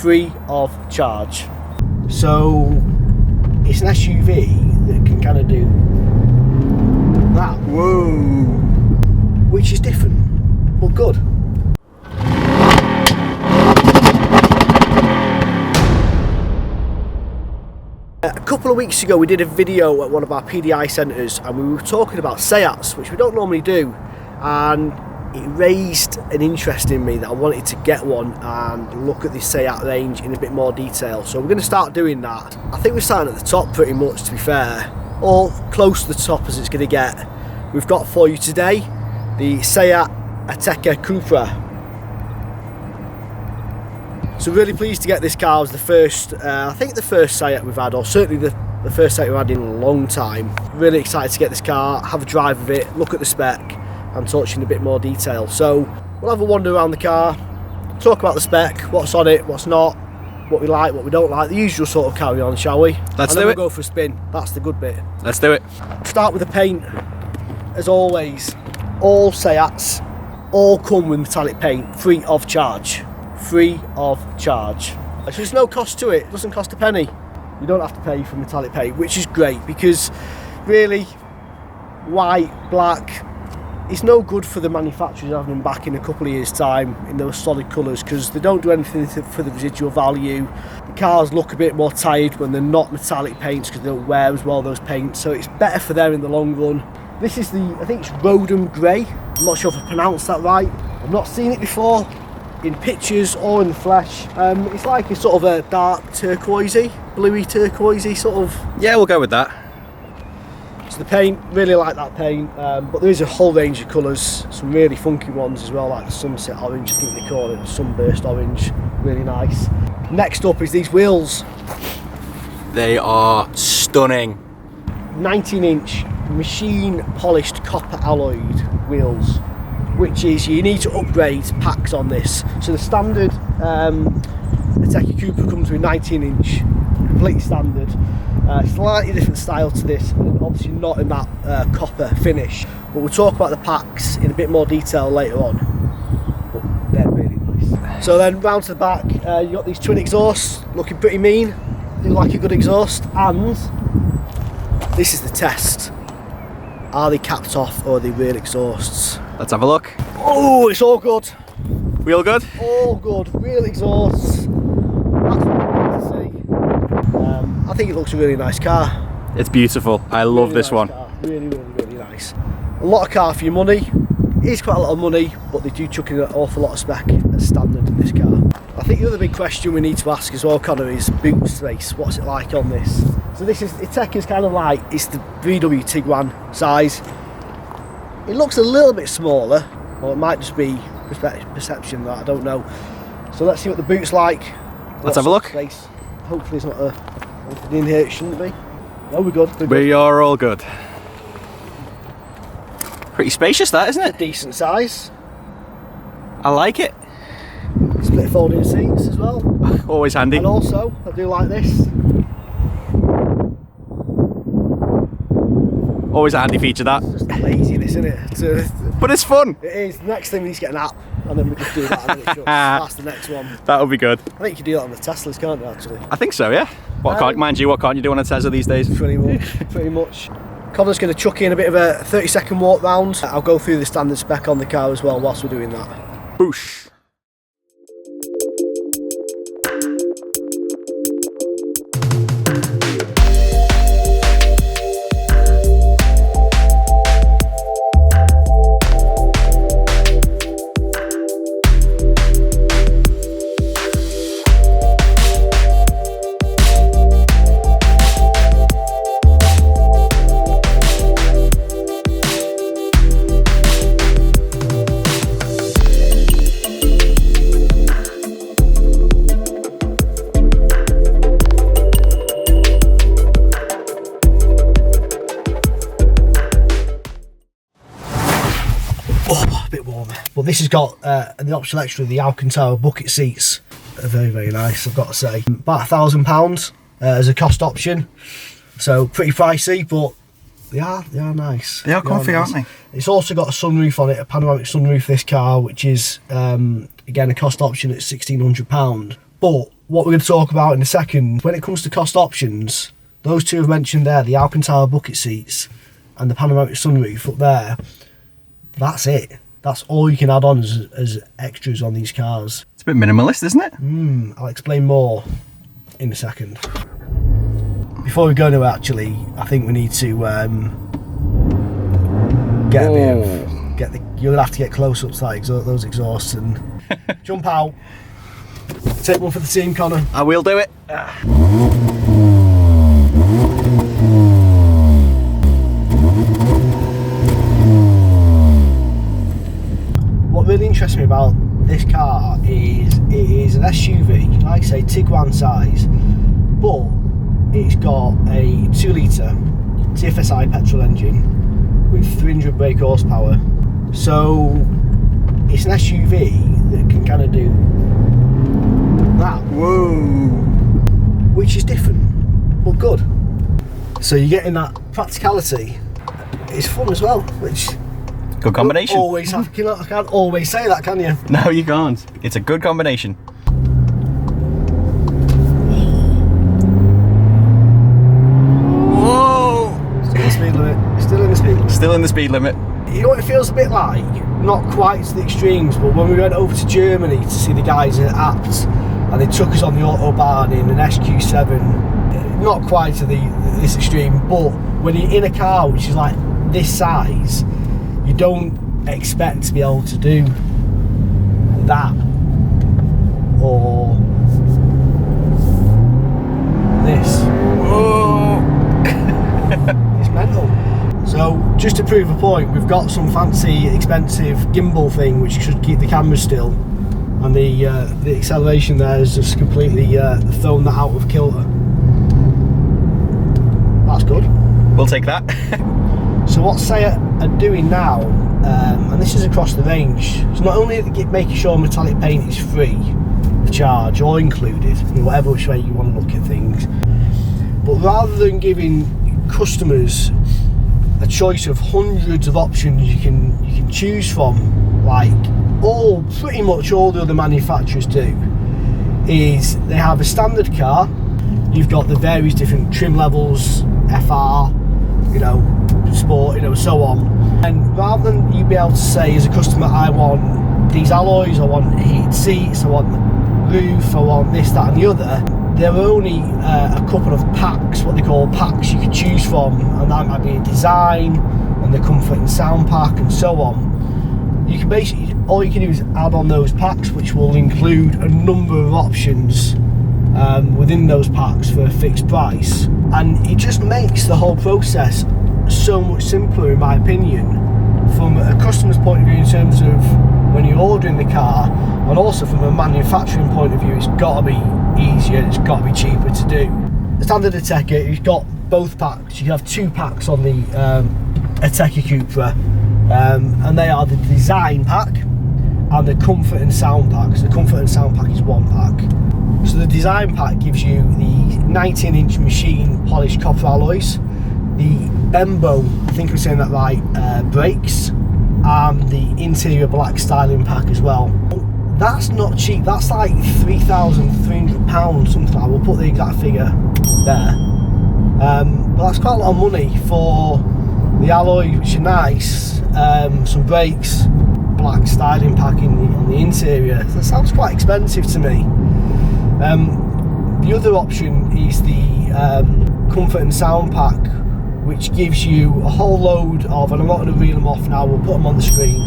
free of charge. So it's an SUV that can kind of do that. Whoa! Which is different, but good. A couple of weeks ago we did a video at one of our PDI centres and we were talking about SEATs, which we don't normally do, and it raised an interest in me that I wanted to get one and look at the SEAT range in a bit more detail. So we're going to start doing that. I think we're starting at the top pretty much, to be fair, or close to the top as it's going to get. We've got for you today the SEAT Ateca CUPRA. So really pleased to get this car. It was the first, I think the first SEAT we've had, or certainly the first SEAT we've had in a long time. Really excited to get this car, have a drive of it, look at the spec and talk to you in a bit more detail. So we'll have a wander around the car, talk about the spec, what's on it, what's not, what we like, what we don't like, the usual sort of carry on, shall we? Let's do it. We'll go for a spin, that's the good bit. Let's do it. Start with the paint. As always, all SEATs all come with metallic paint, free of charge. Free of charge. So there's no cost to it, doesn't cost a penny. You don't have to pay for metallic paint, which is great, because really, white, black, it's no good for the manufacturers having them back in a couple of years' time in those solid colours, because they don't do anything for the residual value. The cars look a bit more tired when they're not metallic paints because they don't wear as well, those paints, so it's better for them in the long run. This is the, I think it's Rhodium Grey. I'm not sure if I pronounced that right. I've not seen it before in pictures or in the flesh. It's like a sort of a dark turquoisey, bluey turquoisey sort of. Yeah, we'll go with that. So the paint, really like that paint, but there is a whole range of colours, some really funky ones as well, like the sunset orange, I think they call it, the sunburst orange, really nice. Next up is these wheels. They are stunning. 19-inch machine polished copper alloyed wheels, which is, you need to upgrade packs on this. So the standard Ateca CUPRA comes with 19-inch, completely standard. Slightly different style to this, and obviously not in that copper finish. But we'll talk about the packs in a bit more detail later on. But they're really nice. So then round to the back, you got these twin exhausts, looking pretty mean. Do like a good exhaust, and this is the test. Are they capped off or are they real exhausts? Let's have a look. Oh, it's all good. Wheel good? All good. Real exhausts. That's what I like to see. I think it looks a really nice car. It's beautiful. I love Really this nice one. car. Really, really, really nice. A lot of car for your money. It is quite a lot of money, but they do chuck in an awful lot of spec as standard in this car. I think the other big question we need to ask as well, Connor, is boot space. What's it like on this? So this is, Ateca's kind of like, it's the VW Tiguan size. It looks a little bit smaller, or it might just be perception, that I don't know. So let's see what the boot's like. Let's have a look. Space. Hopefully it's not anything in here, it shouldn't be. No, we're good. We're good. We are all good. Pretty spacious, that, isn't it? Decent size. I like it. Split folding seats as well. Always handy. And also, I do like this. Always a handy feature, that. It's just laziness, isn't it? But it's fun. It is. Next thing we need to get an app, and then we just do that, and then it shuts. That's the next one. That'll be good. I think you can do that on the Teslas, can't you, actually? I think so, yeah. What can't, mind you, what can't you do on a Tesla these days? Pretty much, pretty much. Connor's going to chuck in a bit of a 30-second walk round. I'll go through the standard spec on the car as well whilst we're doing that. Boosh. But this has got the optional extra, the Alcantara bucket seats. They're very, very nice, I've got to say. About £1,000 as a cost option. So pretty pricey, but they are nice. They are comfy, aren't they? It's also got a sunroof on it, a panoramic sunroof, this car, which is, again, a cost option at £1,600. But what we're going to talk about in a second, when it comes to cost options, those two I've mentioned there, the Alcantara bucket seats and the panoramic sunroof up there, that's it. That's all you can add on as extras on these cars. It's a bit minimalist, isn't it? I'll explain more in a second. Before we go to actually, I think we need to get a bit of, you'll have to get close up to that those exhausts and jump out. Take one for the team, Connor. I will do it. What really interests me about this car is it is an SUV, like I say, Tiguan size, but it's got a 2 litre TFSI petrol engine with 300 brake horsepower. So it's an SUV that can kind of do that. Whoa! Which is different, but good. So you're getting that practicality. It's fun as well, which Good combination. always have, you know, I can't always say that, can you? No, you can't. It's a good combination. Whoa! Still in the speed limit. Still in the speed limit. Still in the speed limit. You know what it feels a bit like? Not quite to the extremes, but when we went over to Germany to see the guys at Abt, and they took us on the Autobahn in an SQ5, not quite to this extreme, but when you're in a car which is like this size, you don't expect to be able to do that or this. Whoa! It's mental. So just to prove a point, we've got some fancy expensive gimbal thing which should keep the camera still, and the acceleration there has just completely thrown that out of kilter. That's good. We'll take that. So what SEAT are doing now, and this is across the range, it's not only making sure metallic paint is free of charge or included, in whatever which way you want to look at things, but rather than giving customers a choice of hundreds of options you can choose from, like pretty much all the other manufacturers do, is they have a standard car. You've got the various different trim levels, FR, you know, sport, you know, so on. And rather than you be able to say as a customer, I want these alloys, I want heated seats, I want the roof, I want this, that and the other, there are only a couple of packs, what they call packs, you can choose from, and that might be a design and the comfort and sound pack and so on. You can basically, all you can do is add on those packs, which will include a number of options within those packs for a fixed price, and it just makes the whole process so much simpler, in my opinion, from a customer's point of view in terms of when you're ordering the car, and also from a manufacturing point of view. It's got to be easier, it's got to be cheaper to do. The standard Ateca, you've got both packs. You can have 2 packs on the Ateca Cupra, and they are the design pack and the comfort and sound pack. So the comfort and sound pack is 1 pack. So the design pack gives you the 19-inch machine polished copper alloys, the Bembo, I think I'm saying that right, brakes, and the interior black styling pack as well. That's not cheap. That's like £3,300, something like that. We'll put the exact figure there. But that's quite a lot of money for the alloy, which are nice, some brakes, black styling pack on the interior. That sounds quite expensive to me. The other option is the comfort and sound pack, which gives you a whole load of, and I'm not going to reel them off now, we'll put them on the screen,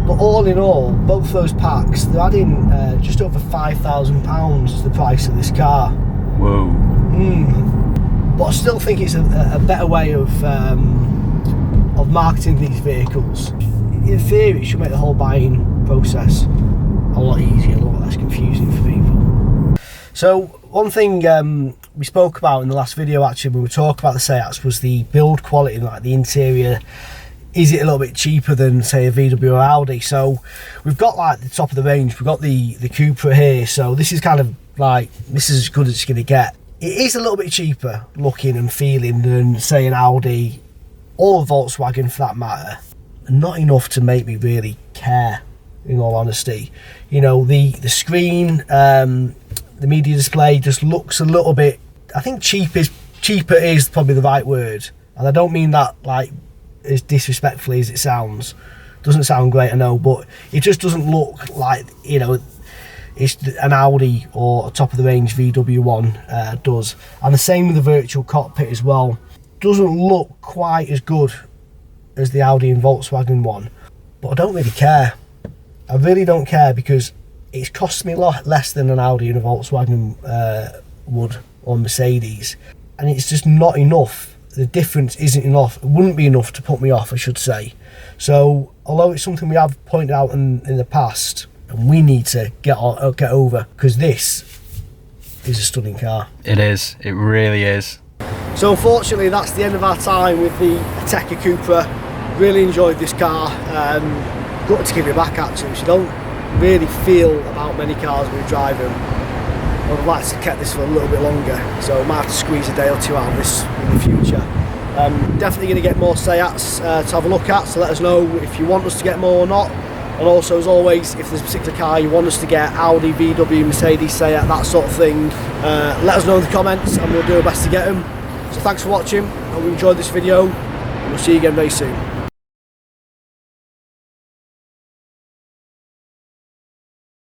but all in all, both those packs, they're adding just over £5,000 to the price of this car. Whoa. But I still think it's a better way of marketing these vehicles. In theory, it should make the whole buying process a lot easier, a lot less confusing for people. So one thing we spoke about in the last video, actually, when we talked about the SEATs, was the build quality, like the interior. Is it a little bit cheaper than, say, a VW or Audi? So we've got like the top of the range, we've got the Cupra here, so this is kind of like, this is as good as it's going to get. It is a little bit cheaper looking and feeling than, say, an Audi or a Volkswagen for that matter. Not enough to make me really care, in all honesty. You know, the screen, the media display just looks a little bit, I think cheaper is probably the right word, and I don't mean that like as disrespectfully as it sounds. Doesn't sound great, I know, but it just doesn't look like, you know, it's an Audi or a top of the range VW1 does. And the same with the virtual cockpit as well. Doesn't look quite as good as the Audi and Volkswagen one, but I don't really care. I really don't care, because it's cost me a lot less than an Audi and a Volkswagen would, or Mercedes, and it's just not enough. The difference isn't enough. It wouldn't be enough to put me off, I should say. So although it's something we have pointed out in the past, and we need to get over, because this is a stunning car. It is. It really is. So unfortunately, that's the end of our time with the Ateca Cupra. Really enjoyed this car. Got to give it back actually, which I don't really feel about many cars when we drive them. I would like to keep this for a little bit longer, so I might have to squeeze a day or two out of this in the future. Definitely going to get more SEATs to have a look at, so let us know if you want us to get more or not. And also, as always, if there's a particular car you want us to get, Audi, VW, Mercedes, SEAT, that sort of thing, let us know in the comments and we'll do our best to get them. So thanks for watching, hope you enjoyed this video, and we'll see you again very soon.